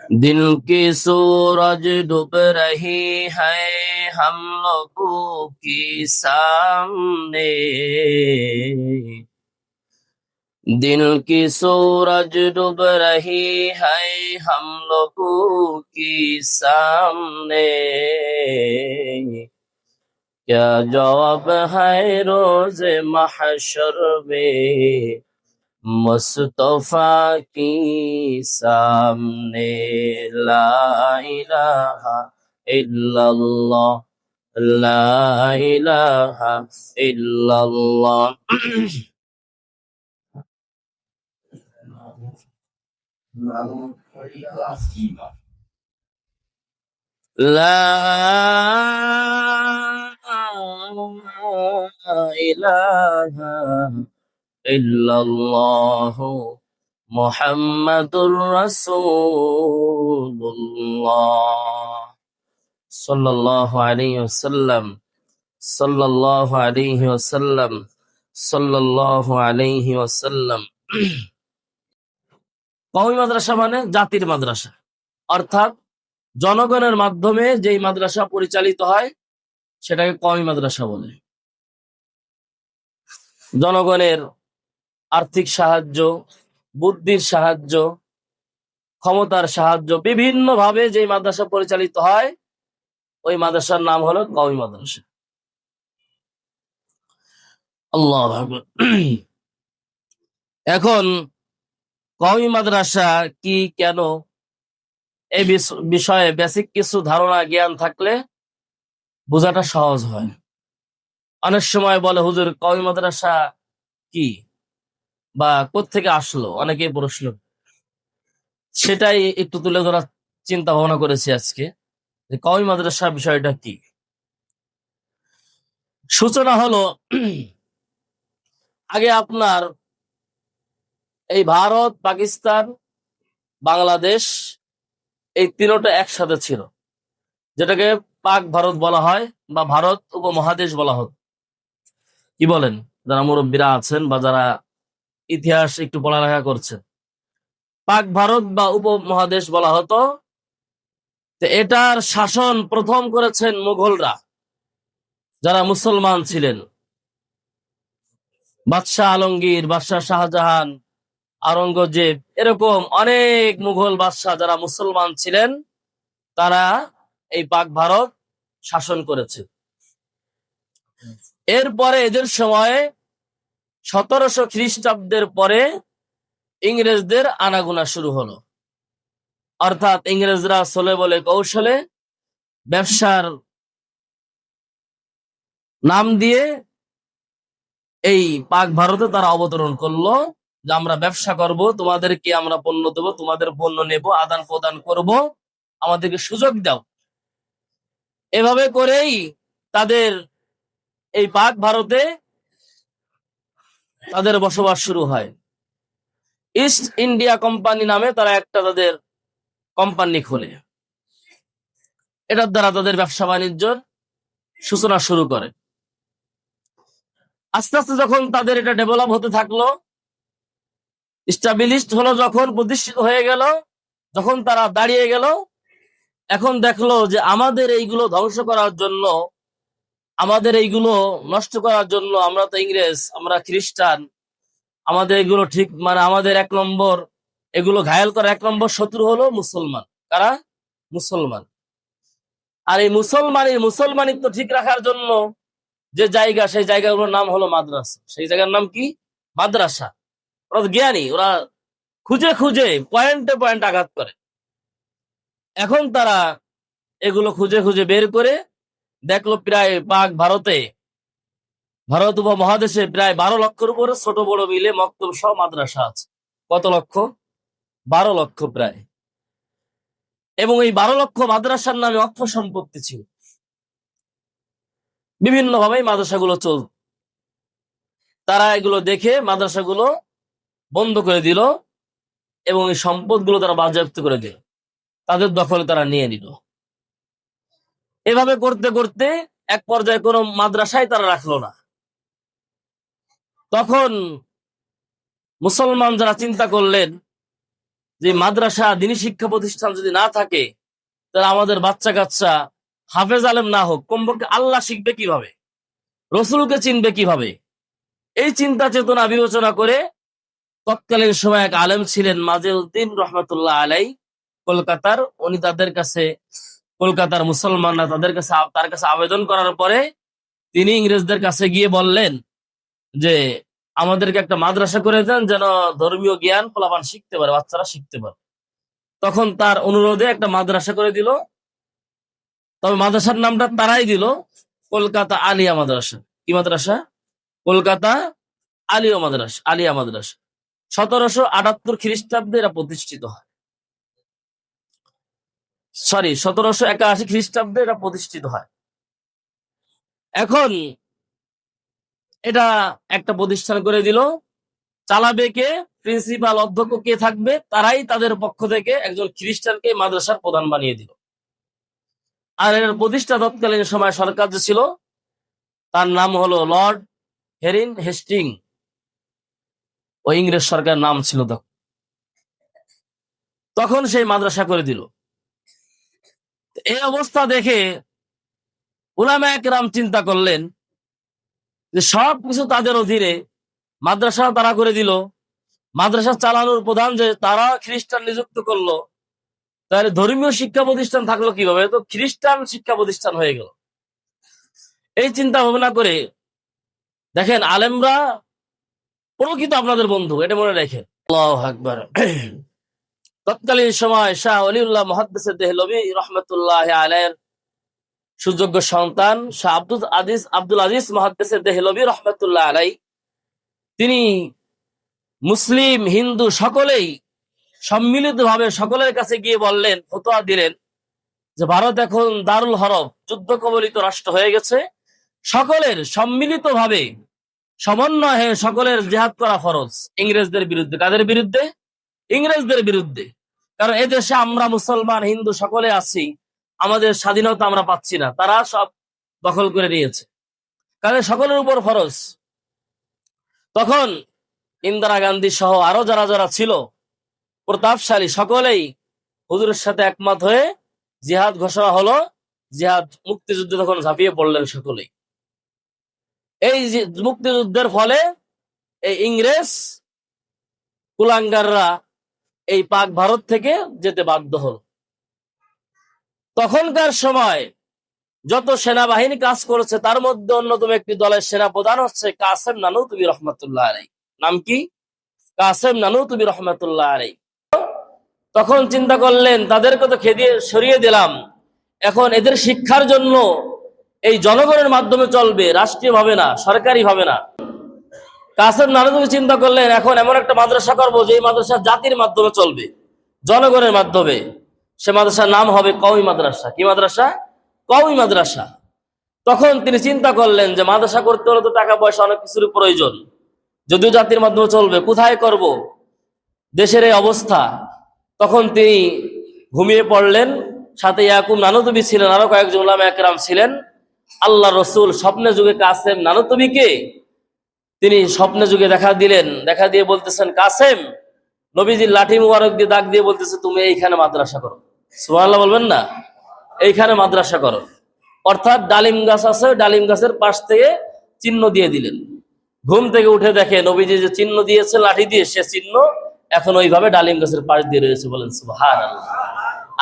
दिल की सूरज डूब रही है हम लोगों की सामने। दिल की सूरज डूब रही है हम लोगों की सामने। क्या जवाब है रोज़े महशर में मुस्तफा की सामने। ला इलाहा इल्लल्लाह, ला इलाहा इल्लल्लाह। لا ইলাহা ইল্লাল্লাহ মুহাম্মাদুর রাসূলুল্লাহ সাল্লাল্লাহু আলাইহি ওয়াসাল্লাম, সাল্লাল্লাহু আলাইহি ওয়াসাল্লাম, সাল্লাল্লাহু আলাইহি ওয়াসাল্লাম। কওমি মাদ্রাসা মানে জাতির মাদ্রাসা, অর্থাৎ জনগণের মাধ্যমে যেই মাদ্রাসা পরিচালিত হয় সেটাকে কওমি মাদ্রাসা বলে। জনগণের আর্থিক সাহায্য, বুদ্ধির সাহায্য, ক্ষমতার সাহায্য, বিভিন্ন ভাবে যে মাদ্রাসা পরিচালিত হয় ওই মাদ্রাসার নাম হলো কওমি মাদ্রাসা। আল্লাহু আকবার। এখন কওমি মাদ্রাসা কি, কেন, এই বিষয়ে বেসিক কিছু ধারণা জ্ঞান থাকলে বোঝাটা সহজ হয়। অনেক সময় বলে হুজুর কওমি মাদ্রাসা কি বা কোত্থেকে আসলো, অনেকেই প্রশ্ন, সেটাই একটু তুলে ধরার চিন্তা ভাবনা করেছি আজকে যে কওমি মাদ্রাসা বিষয়টা কি। সূচনা হলো আগে আপনার এই ভারত, পাকিস্তান, বাংলাদেশ এই তিনটা একসাথে ছিল, যেটাকে পাক ভারত বলা হয় বা ভারত উপমহাদেশ বলা হতো। কি বলেন যারা মুরব্বীরা আছেন বা যারা ইতিহাস একটু পড়ালেখা করছেন, পাক ভারত বা উপমহাদেশ বলা হতো। তো এটার শাসন প্রথম করেছেন মুঘলরা, যারা মুসলমান ছিলেন। বাদশাহ আলমগীর, বাদশাহ শাহজাহান, আওরঙ্গজেব, এরকম অনেক মুঘল বাদশাহ যারা মুসলমান ছিলেন, তারা এই পাক ভারত শাসন করেছে। এরপরে এদের সময়ে 1700 খ্রিস্টাব্দের পরে ইংরেজদের আনাগোনা শুরু হলো। অর্থাৎ ইংরেজরা ছলে বলে কৌশলে ব্যবসার নাম দিয়ে এই পাক ভারতে তারা অবতরণ করলো যে আমরা ব্যবসা করব, তোমাদেরকে আমরা পণ্য দেবো, তোমাদের পণ্য নেব, আদান প্রদান করব, আমাদেরকে সুযোগ দাও। এভাবে করেই তাদের এই পাক ভারতে তাদের বসবাস শুরু হয়। ইস্ট ইন্ডিয়া কোম্পানি নামে তারা একটা তাদের কোম্পানি খোলে। এটার দ্বারা তাদের ব্যবসা বাণিজ্যের সূচনা শুরু করে। আস্তে আস্তে যখন তাদের এটা ডেভেলপ হতে থাকলো, স্টাবলিশড হলো, যখন প্রতিষ্ঠিত হয়ে গেল, যখন তারা দাঁড়িয়ে গেল, এখন দেখলো যে আমাদের এইগুলো ধ্বংস করার জন্য, আমাদের এইগুলো নষ্ট করার জন্য, আমরা তো ইংরেজ, আমরা খ্রিস্টান, আমাদের এগুলো ঠিক মানে আমাদের এক নম্বর এগুলো ঘায়েল করা এক নম্বর শত্রু হলো মুসলমান। কারা? মুসলমান। আর এই মুসলমানিত্ব ঠিক রাখার জন্য যে জায়গা, সেই জায়গাগুলোর নাম হলো মাদ্রাসা। সেই জায়গার নাম কি? মাদ্রাসা। ওরা জ্ঞানী, ওরা খুঁজে খুঁজে পয়েন্টে পয়েন্ট আঘাত করে। এখন তারা এগুলো খুঁজে খুঁজে বের করে দেখলো প্রায় পাক ভারতে, ভারত উপমহাদেশে প্রায় 12 লক্ষের উপরে ছোট বড় মিলে মক্তব সহ মাদ্রাসা আছে। কত লক্ষ? 12 লক্ষ প্রায়। এবং এই 12 লক্ষ মাদ্রাসার নামে অর্থ সম্পত্তি ছিল। বিভিন্ন ভাবে মাদ্রাসাগুলো চলত। তারা এগুলো দেখে মাদ্রাসাগুলো বন্ধ করে দিল এবং এই সম্পদগুলো তারা বাজেয়াপ্ত করে দিল, তাদের দখলে তারা নিয়ে নিল। এভাবে করতে করতে এক পর্যায়ে কোনো মাদ্রাসায় তারা রাখলো না। তখন মুসলমান যারা চিন্তা করলেন যে মাদ্রাসা দিনী শিক্ষা প্রতিষ্ঠান যদি না থাকে, তাহলে আমাদের বাচ্চা কাচ্চা হাফেজ আলেম না হোক, কমপক্ষে আল্লাহ শিখবে কিভাবে, রসুলকে চিনবে কিভাবে? এই চিন্তা চেতনা বিবেচনা করে তৎকালীন সময় এক আলেম ছিলেন মাজেউদ্দিন রহমতুল্লাহ আলাই, কলকাতার। উনি তাদের কাছে, কলকাতার মুসলমানরা তার কাছে আবেদন করার পরে তিনি ইংরেজদের কাছে গিয়ে বললেন যে আমাদেরকে একটা মাদ্রাসা করে দেন, যেন ধর্মীয় জ্ঞান পোলাপান শিখতে পারে, বাচ্চারা শিখতে পারে। তখন তার অনুরোধে একটা মাদ্রাসা করে দিল। তবে মাদ্রাসার নামটা তারাই দিল কলকাতা আলিয়া মাদ্রাসা। কি মাদ্রাসা? কলকাতা আলিয়া মাদ্রাসা। 1778 খ্রিস্টাব্দে এরা প্রতিষ্ঠিত হয়। 1781 খ্রিস্টাব্দে এটা প্রতিষ্ঠিত হয়। এখন এটা একটা প্রতিষ্ঠান করে দিল। চালাবে কে? প্রিন্সিপাল, অধ্যক্ষ কে থাকবে? তারাই তাদের পক্ষ থেকে একজন খ্রিস্টানকে মাদ্রাসার প্রধান বানিয়ে দিল। আর এর প্রতিষ্ঠা তৎকালীন সময় সরকার যে ছিল, তার নাম হলো লর্ড হেরিন হেস্টিং। ওই ইংরেজ সরকার নাম ছিল তখন সেই মাদ্রাসা করে দিল। এই অবস্থা দেখে উলামায়ে কেরাম চিন্তা করলেন যে সবকিছু তাদের অধীনে, মাদ্রাসা তারা করে দিল, মাদ্রাসা চালানোর প্রধান যে তারা খ্রিস্টান নিযুক্ত করলো, তাহলে ধর্মীয় শিক্ষা প্রতিষ্ঠান থাকলো কিভাবে? তো খ্রিস্টান শিক্ষা প্রতিষ্ঠান হয়ে গেল। এই চিন্তা ভাবনা করে দেখেন, আলেমরা প্রকৃত আপনাদের বন্ধু, এটা মনে রাখেন। আল্লাহু আকবার। তৎকালীন সময় শাহ ওলিউল্লাহ মুহাদ্দিস দেহলভী রহমতুল্লাহ আলাইহির সুযোগ্য সন্তান শাহ আব্দুল আজিজ মুহাদ্দিস দেহলভী রহমতুল্লাহ আলাইহি, তিনি মুসলিম হিন্দু সকলেই সম্মিলিতভাবে সকলের কাছে গিয়ে বললেন, ফতোয়া দিলেন যে ভারত এখন দারুল হরব, যুদ্ধ কবলিত রাষ্ট্র হয়ে গেছে, সকলের সম্মিলিতভাবে সমন্বয় হয়ে সকলের জিহাদ করা ফরজ ইংরেজদের বিরুদ্ধে। কাদের বিরুদ্ধে? ইংরেজদের বিরুদ্ধে। কারণ এদেশে আমরা মুসলমান হিন্দু সকলে আছি, আমাদের স্বাধীনতা আমরা পাচ্ছি না, তারা সব দখল করে নিয়েছে, কারণ সকলের উপর ফরজ। তখন ইন্দিরা গান্ধী সহ আরো যারা যারা ছিল প্রতাপশালী, সকলেই হুজুরের সাথে একমত হয়ে জিহাদ ঘোষণা হলো। জিহাদ, মুক্তিযুদ্ধে তখন ঝাঁপিয়ে পড়লেন সকলেই। এই মুক্তিযুদ্ধের ফলে এই ইংরেজ কুলাঙ্গাররা এই পাক ভারত থেকে যেতে বাধ্য হলো। তখনকার সময় যত সেনাবাহিনী কাজ করেছে, তার মধ্যে অন্যতম একটি দলের সেনা প্রধান হচ্ছে কাসেম নানুতুবি রহমতুল্লাহ আলাইহি। নাম কি? কাসেম নানুতুবি রহমতুল্লাহ আলাইহি। তখন চিন্তা করলেন, তাদেরকে তো খেদিয়ে সরিয়ে দিলাম, এখন এদের শিক্ষার জন্য এই জনগণের মাধ্যমে চলবে, রাষ্ট্রীয় ভাবে না, সরকারি ভাবে না। কাসেম নানুতুবি চিন্তা করলেন, এখন এমন একটা মাদ্রাসা করবো যে মাদ্রাসা জাতির মাধ্যমে চলবে, জনগণের মাধ্যমে। সে মাদ্রাসার নাম হবে কওমি মাদ্রাসা। কি মাদ্রাসা? কওমি মাদ্রাসা। তখন তিনি চিন্তা করলেন যে মাদ্রাসা করতে হলে তো টাকা পয়সা অনেক কিছুর প্রয়োজন, যদিও জাতির মাধ্যমে চলবে, কোথায় করব, দেশের এই অবস্থা। তখন তিনি ঘুমিয়ে পড়লেন। সাথে ইয়াকুব নানুতুবি ছিলেন, আরো কয়েকজন উলামায়ে কেরাম ছিলেন। আল্লাহ রসুল স্বপ্নে যুগে কাসেম নানুতুবিকে তিনি স্বপ্নে যুগে দেখা দিলেন। দেখা দিয়ে বলতেছেন, কাসেম, নবীজির লাঠি মুবারক দিয়ে দাগ দিয়ে বলতেছে, তুমি এইখানে মাদ্রাসা করো। সুবহানাল্লাহ বলবেন না? এইখানে মাদ্রাসা করো। অর্থাৎ ডালিম গাছ আছে, ডালিম গাছের পাশ থেকে চিহ্ন দিয়ে দিলেন। ঘুম থেকে উঠে দেখে নবীজি যে চিহ্ন দিয়েছে লাঠি দিয়ে, সে চিহ্ন এখন ওইভাবে ডালিম গাছের পাশ দিয়ে রয়েছে। বলেন সুবহানাল্লাহ।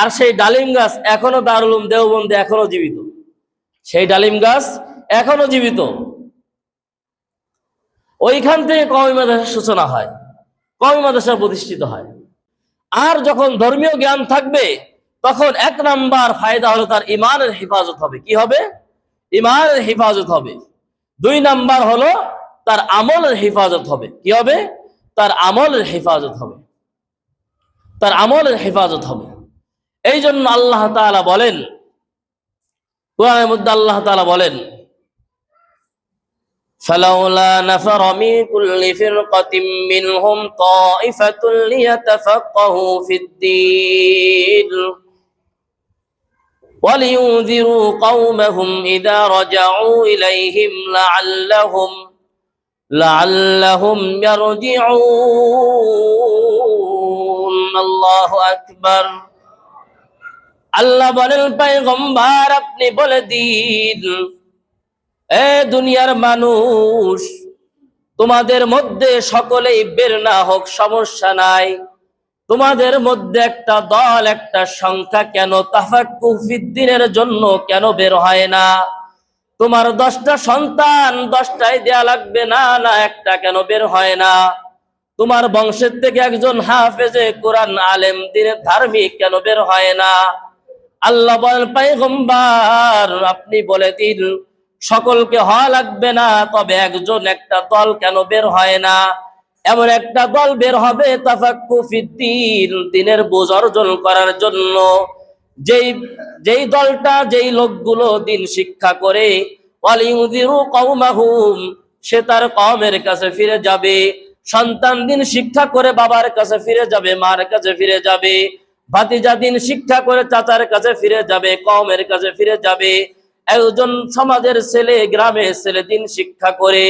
আর সেই ডালিম গাছ এখনো দারুল উলুম দেওবন্দে এখনো জীবিত, সেই ডালিম গাছ এখনো জীবিত। ওইখান থেকে কওমি মাদ্রাসার সূচনা হয়, কওমি মাদ্রাসা প্রতিষ্ঠিত হয়। আর যখন ধর্মীয় জ্ঞান থাকবে, তখন এক নাম্বার ফায়দা হলো তার ইমানের হেফাজত হবে। কি হবে? ইমানের হেফাজত হবে। 2 নাম্বার হলো তার আমলের হেফাজত হবে। কি হবে? তার আমলের হেফাজত হবে, তার আমলের হেফাজত হবে। এই জন্য আল্লাহ তাআলা বলেন, কোরআনের মধ্যে আল্লাহ তাআলা বলেন, فلولا نفر من كل فرقة منهم طائفة ليتفقهوا في الدين ولينذروا قومهم إذا رجعوا إليهم لعلهم يرجعون। আল্লাহু আকবার। আল্লাহ বলেন, পয়গম্বর আপনি বলে দিন, এ দুনিয়ার মানুষ, তোমাদের মধ্যে সকলেই বের না হোক, সমস্যা নাই। তোমাদের মধ্যে একটা দল, একটা সংখ্যা কেন তাফাক্কু ফিদ্দীনের জন্য কেন বের হয় না? তোমার 10টা সন্তান 10টাই দেয়া লাগবে না, না একটা কেন বের হয় না? তোমার বংশের থেকে একজন হাফেজে কোরআন, আলেম, দ্বীনের ধার্মিক কেন বের হয় না? আল্লাহ বলেন, পয়গম্বর আপনি বলে দিন, সকলকে হওয়া লাগবে না, তবে একজন, একটা দল কেন বের হয় না? এমন একটা দল বের হবে তাফাক্কু ফিদ্দীন, দ্বীনের বোঝ অর্জন করার জন্য। যেই যেই দলটা, যেই লোকগুলো দ্বীন শিক্ষা করে, ওয়ালিউযিরু কওমাহুম, সে তার কওমের কাছে ফিরে যাবে। সন্তান দ্বীন শিক্ষা করে বাবার কাছে ফিরে যাবে, মার কাছে ফিরে যাবে। ভাতিজা দ্বীন শিক্ষা করে চাচার কাছে ফিরে যাবে, কওমের কাছে ফিরে যাবে। একজন সমাজের ছেলে, গ্রামের ছেলে দ্বীন শিক্ষা করে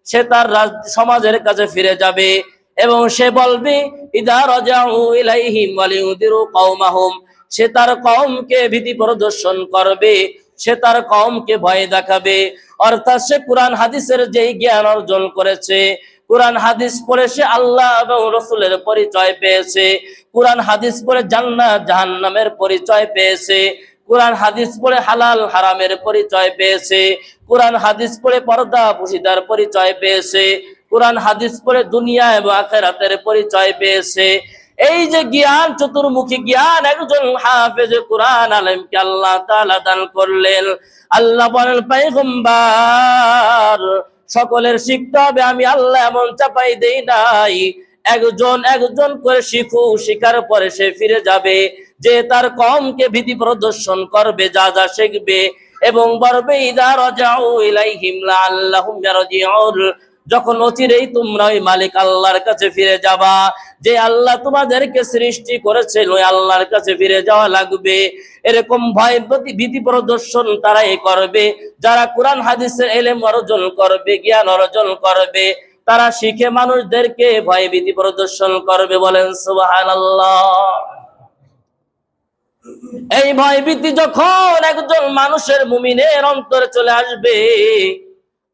সে তার সমাজের কাছে ফিরে যাবে এবং সে বলবে, ইদা রাজাউ ইলাইহিম ওয়ালিউযিরু কওমাহুম, সে তার কওমকে ভীতি প্রদর্শন করবে, সে তার কওমকে ভয় দেখাবে। অর্থাৎ সে কোরআন হাদিসের যেই জ্ঞান অর্জন করেছে, কোরআন হাদিস পড়ে সে আল্লাহ এবং রাসূলের পরিচয় পেয়েছে, কোরআন হাদিস পড়ে জান্নাত জাহান্নামের পরিচয় পেয়েছে, কোরআন হাদিস পড়ে হালাল হারামের পরিচয় পেয়েছে, কোরআন হাদিস পড়ে পর্দা পুশিদার পরিচয় পেয়েছে, কোরআন হাদিস পড়ে দুনিয়া এবং আখিরাতের পরিচয় পেয়েছে। এই যে জ্ঞান, চতুর্মুখী জ্ঞান একজন হাফেজে কোরআন আলেমকে আল্লাহ তাআলা দান করলেন। আল্লাহ বলেন, পয়গম্বর সকলের শিখতে হবে, আমি আল্লাহ এমন চাপাই দেই নাই। একজন একজন করে শিখু, শিখার পরে সে ফিরে যাবে, যে তার কওমকে ভীতি প্রদর্শন করবে, যা যা শিখবে এবং বলবে, ইদা রাজাউ ইলাইহিম লাআল্লাহুম ইয়ারজিউন, যখন অচিরেই তোমরা ওই মালিক আল্লাহর কাছে ফিরে যাবা, যে আল্লাহ তোমাদেরকে সৃষ্টি করেছেন, ওই আল্লাহর কাছে ফিরে যাওয়া লাগবে। এরকম ভয় ভীতি প্রদর্শন তারাই করবে যারা কোরআন হাদিসের ইলম অর্জন করবে, জ্ঞান অর্জন করবে। তারা শিখে মানুষদেরকে ভয় ভীতি প্রদর্শন করবে। বলেন সুবহানাল্লাহ। এই ভয় ভীতি যখন একজন মানুষের, মুমিনের অন্তরে চলে আসবে,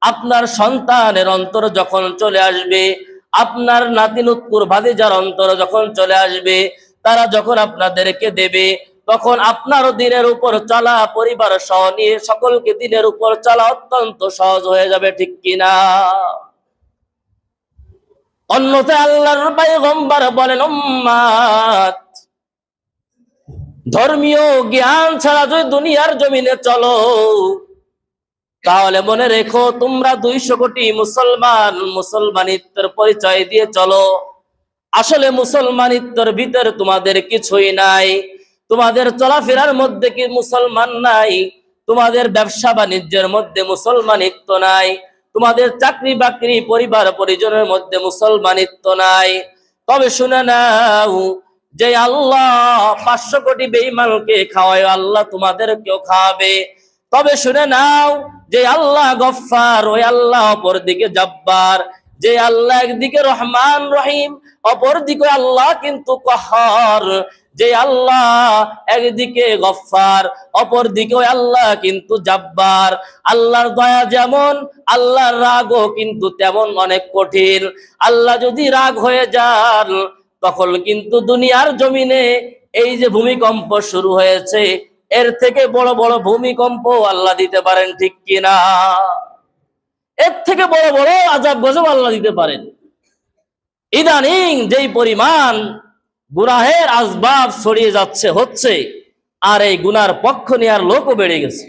আপনার সন্তানের অন্তর যখন চলে আসবে, আপনার নাতি নুতকুর ভাতিজার অন্তর যখন চলে আসবে, তারা যখন আপনাদেরকে দেবে, তখন আপনারও দ্বীনের উপর চলা, পরিবার সহ নিয়ে সকলকে দ্বীনের উপর চলা অত্যন্ত সহজ হয়ে যাবে, ঠিক কিনা? অন্যথায় আল্লাহর পয়গম্বর বলেন, উম্মাত, ধর্মীয় জ্ঞান ছাড়া যদি দুনিয়ার জমিনে চলো, তাহলে মনে রেখো তোমরা 200 কোটি মুসলমান, মুসলমানিত্বের পরিচয় দিয়ে চলো। আসলে মুসলমানিত্বের ভিতরে তোমাদের কিছুই নাই। তোমাদের চলাফেরার মধ্যে কি মুসলমান নাই? তোমাদের ব্যবসা বাণিজ্যের মধ্যে মুসলমানিত্ব নাই। তোমাদের চাকরি বাকরি, পরিবার পরিজনের মধ্যে মুসলমানিত্ব নাই। তবে শুনে নাও, যে আল্লাহ 500 কোটি বেঈমানকে খাওয়ায়, আল্লাহ তোমাদেরকেও খাওয়াবে। তবে শুনে নাও, যে আল্লাহ গফফার, ওই আল্লাহ অপরদিকে জব্বার। যে আল্লাহ একদিকে রহমান রহিম, অপরদিকে আল্লাহ কিন্তু কহার। যে আল্লাহ একদিকে গফফার, অপরদিকে ওই আল্লাহ কিন্তু জব্বার। আল্লাহর দয়া যেমন, আল্লাহর রাগও কিন্তু তেমন অনেক কঠিন। আল্লাহ যদি রাগ হয়ে যান, তখন কিন্তু দুনিয়ার জমিনে এই যে ভূমিকম্প শুরু হয়েছে, এর থেকে বড় বড় ভূমিকম্প আল্লাহ দিতে পারেন, ঠিক কিনা? এর থেকে বড় বড় আযাব গজব আল্লাহ দিতে পারেন। ইদানিং যেই পরিমাণ গুনাহের আসবাব ছড়িয়ে যাচ্ছে, হচ্ছে, আর এই গুনার পক্ষ নেওয়ার লোকও বেড়ে গেছে।